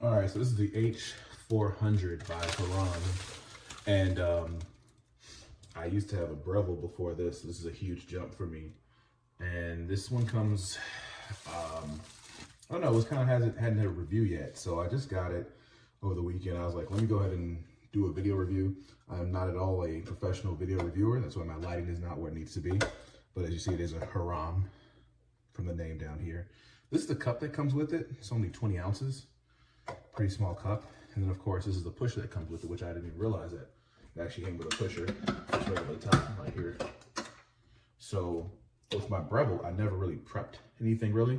All right, so this is the H400 by Hurom, and I used to have a Breville before this. This is a huge jump for me, and this one comes, I don't know, it was kind of hadn't had a review yet, so I just got it over the weekend. I was like, let me go ahead and do a video review. I am not at all a professional video reviewer. That's why my lighting is not where it needs to be. But as you see, it is a Hurom from the name down here. This is the cup that comes with it. It's only 20 ounces. Pretty small cup. And then of course, this is the pusher that comes with it, which I didn't even realize that it actually came with a pusher. It's right over the top, right here. So with my Breville, I never really prepped anything really.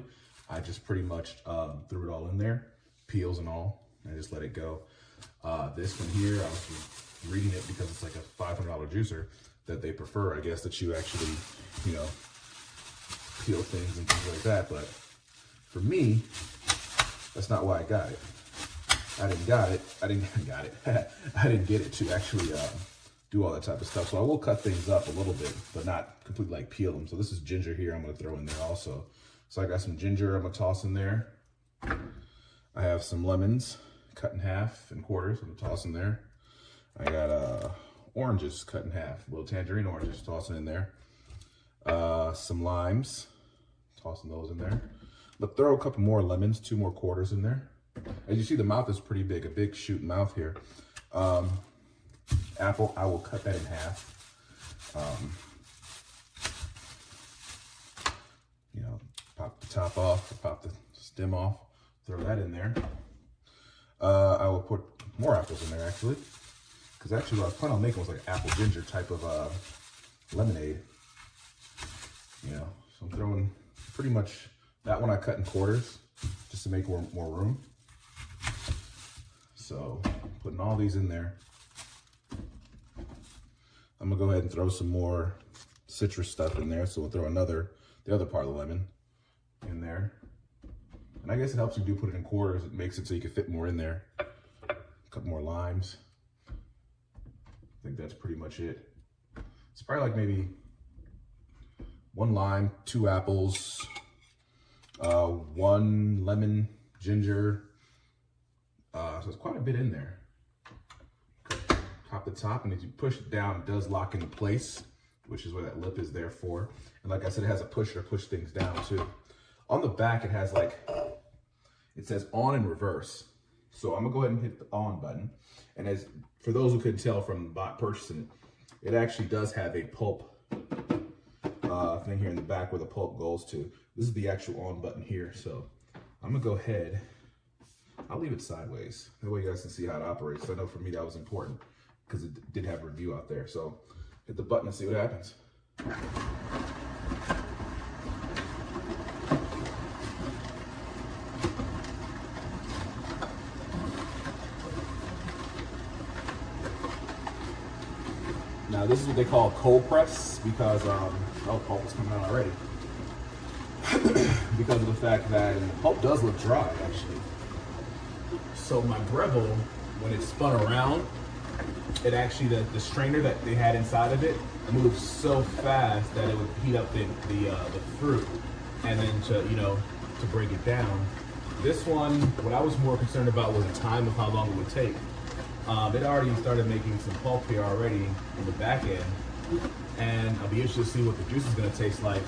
I just pretty much threw it all in there, peels and all, and I just let it go. This one here, I was reading it because it's like a $500 juicer that they prefer, I guess, that you actually, you know, peel things and things like that. But for me, that's not why I got it. I didn't get it to actually do all that type of stuff. So I will cut things up a little bit, but not completely like peel them. So this is ginger here I'm gonna throw in there also. So I got some ginger I'm gonna toss in there. I have some lemons cut in half and quarters, I'm gonna toss in there. I got oranges cut in half, little tangerine oranges, tossing in there. Some limes, tossing those in there. But throw a couple more lemons, 2 more quarters in there. As you see, the mouth is pretty big, a big shoot mouth here. Apple, I will cut that in half. You know, pop the top off, pop the stem off, throw that in there. I will put more apples in there actually, because actually what I was planning on making was like an apple ginger type of lemonade. You know, so I'm throwing pretty much that one I cut in quarters just to make more room. So putting all these in there. I'm gonna go ahead and throw some more citrus stuff in there. So we'll throw the other part of the lemon in there. And I guess it helps you do put it in quarters. It makes it so you can fit more in there. A couple more limes. I think that's pretty much it. It's probably like maybe 1 lime, 2 apples, 1 lemon, ginger. So it's quite a bit in there. Pop the top, and as you push it down, it does lock into place, which is what that lip is there for. And like I said, it has a pusher to push things down too. On the back, it has like, it says on and reverse. So I'm gonna go ahead and hit the on button. And as for those who couldn't tell from purchasing it, it actually does have a pulp thing here in the back where the pulp goes to. This is the actual on button here. So I'm gonna go ahead, I'll leave it sideways. That way you guys can see how it operates. So I know for me that was important because it did have a review out there. So hit the button and see what happens. Now this is what they call cold press because, oh, pulp is coming out already. Because of the fact that the pulp does look dry actually. So my Breville, when it spun around, it actually, the strainer that they had inside of it moved so fast that it would heat up the fruit, and then to break it down. This one, what I was more concerned about was the time of how long it would take. It already started making some pulp here already in the back end, and I'll be interested to see what the juice is going to taste like.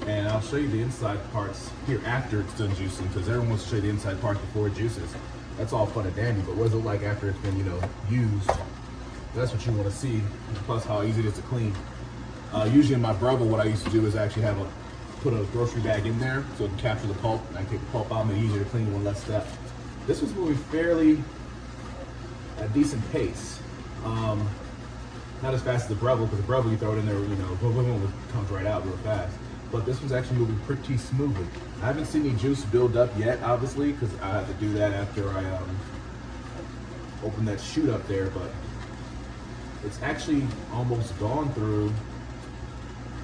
And I'll show you the inside parts here after it's done juicing, because everyone wants to show you the inside parts before it juices. That's all fun and dandy, but what is it like after it's been, used? That's what you want to see, plus how easy it is to clean. Usually in my Breville, what I used to do is actually put a grocery bag in there so it can capture the pulp, and I can take the pulp out and make it easier to clean, one less step. This was moving fairly at a decent pace. Not as fast as the Breville, because the Breville you throw it in there, it comes right out real fast. But this one's actually moving pretty smoothly. I haven't seen any juice build up yet, obviously, because I have to do that after I open that chute up there, but it's actually almost gone through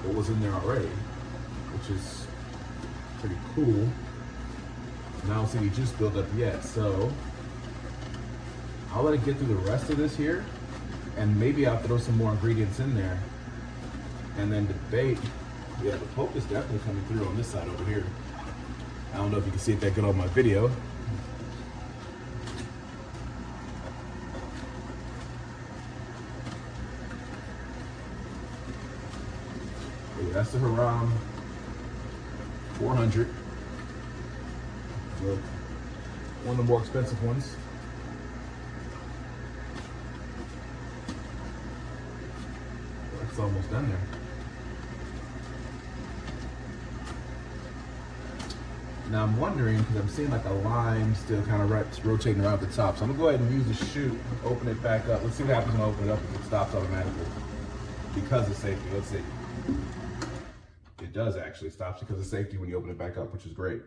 what was in there already, which is pretty cool. And I don't see any juice build up yet, so I'll let it get through the rest of this here, and maybe I'll throw some more ingredients in there, and then debate. Yeah, the pulp is definitely coming through on this side over here. I don't know if you can see it that good on my video. that's the Hurom 400. One of the more expensive ones. It's almost done there. Now I'm wondering, because I'm seeing like a line still kind of rotating around the top. So I'm gonna go ahead and use the chute, open it back up. Let's see what happens when I open it up, if it stops automatically. Because of safety, let's see. It does actually, stops because of safety when you open it back up, which is great.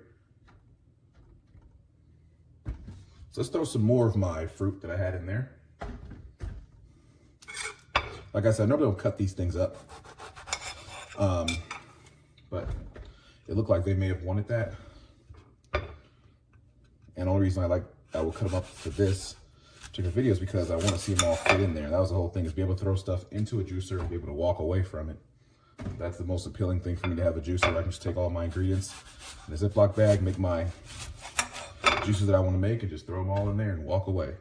So let's throw some more of my fruit that I had in there. Like I said, I normally don't cut these things up. But it looked like they may have wanted that. And the only reason I will cut them up for this particular video is because I want to see them all fit in there. That was the whole thing, is be able to throw stuff into a juicer and be able to walk away from it. That's the most appealing thing for me, to have a juicer. I can just take all my ingredients in a Ziploc bag, make my juices that I want to make, and just throw them all in there and walk away.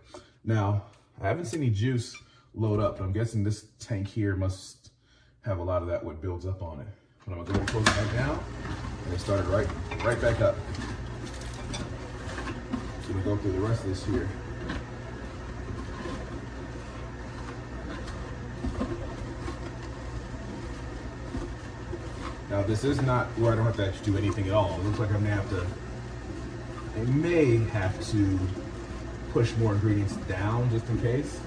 Now, I haven't seen any juice load up, but I'm guessing this tank here must have a lot of that, what builds up on it. But I'm gonna go ahead and close it back down, and it started right back up. So we'll go through the rest of this here. Now this is not where I don't have to actually do anything at all. It looks like I may have to push more ingredients down just in case.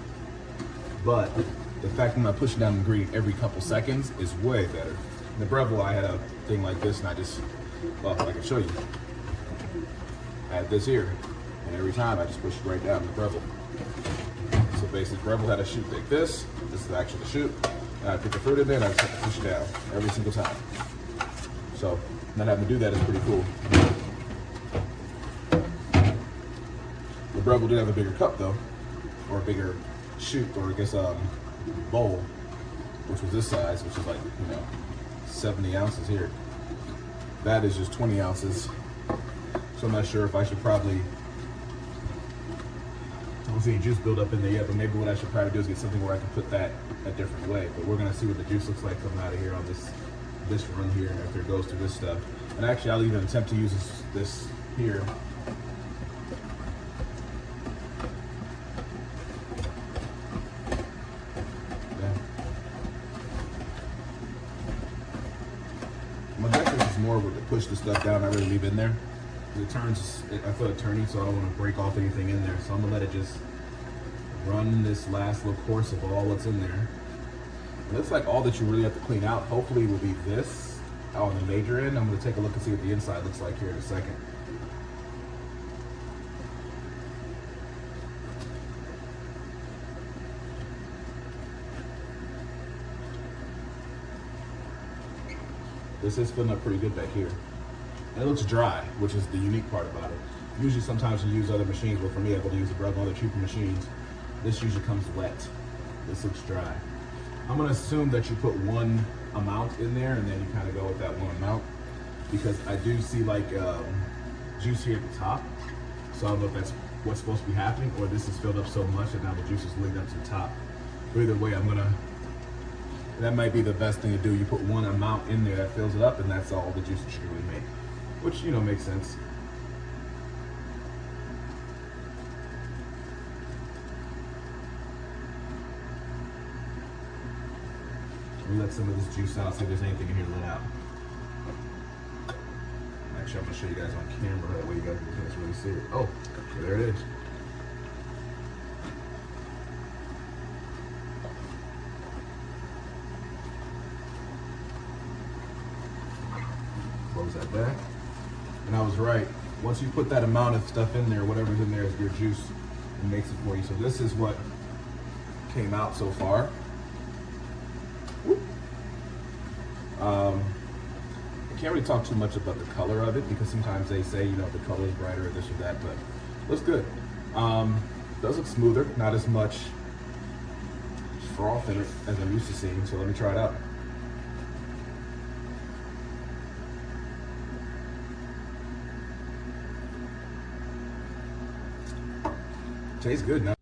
But the fact that I'm not pushing down an ingredient every couple seconds is way better. In the Breville, I had a thing like this, and I can show you. I had this here, and every time I just push it right down in the Breville. So basically, Breville had a chute like this. This is actually the chute. And I put the fruit in there, and I just have to push it down every single time. So not having to do that is pretty cool. The Breville did have a bigger cup though, or a bigger chute, or I guess bowl, which was this size, which is like, 70 ounces here. That is just 20 ounces. So I'm not sure if I should probably, I don't see any juice build up in there yet, but maybe what I should probably do is get something where I can put that a different way. But we're gonna see what the juice looks like coming out of here on this run here after it goes through this stuff. And actually, I'll even attempt to use this here. My guess is more with to push the stuff down, I really leave in there. It turns, I feel it turning, so I don't want to break off anything in there. So I'm gonna let it just run this last little course of all that's in there. It looks like all that you really have to clean out, hopefully, will be this on the major end. I'm gonna take a look and see what the inside looks like here in a second. This is filling up pretty good back here. And it looks dry, which is the unique part about it. Usually sometimes you use other machines, but for me, I've got to use a Breville, other cheaper machines. This usually comes wet. This looks dry. I'm gonna assume that you put one amount in there and then you kind of go with that one amount, because I do see like juice here at the top. So I don't know if that's what's supposed to be happening, or this is filled up so much that now the juice is leading up to the top. But either way, that might be the best thing to do. You put one amount in there that fills it up, and that's all the juice that you really make, which, makes sense. We let some of this juice out, see if there's anything in here to let out. Actually, I'm gonna show you guys on camera, that way you guys can really see it. Oh, there it is. Close that back. And I was right. Once you put that amount of stuff in there, whatever's in there is your juice, and makes it for you. So this is what came out so far. I can't really talk too much about the color of it, because sometimes they say, the color is brighter or this or that, but looks good. Does look smoother, not as much froth in it as I'm used to seeing, so let me try it out. Tastes good now.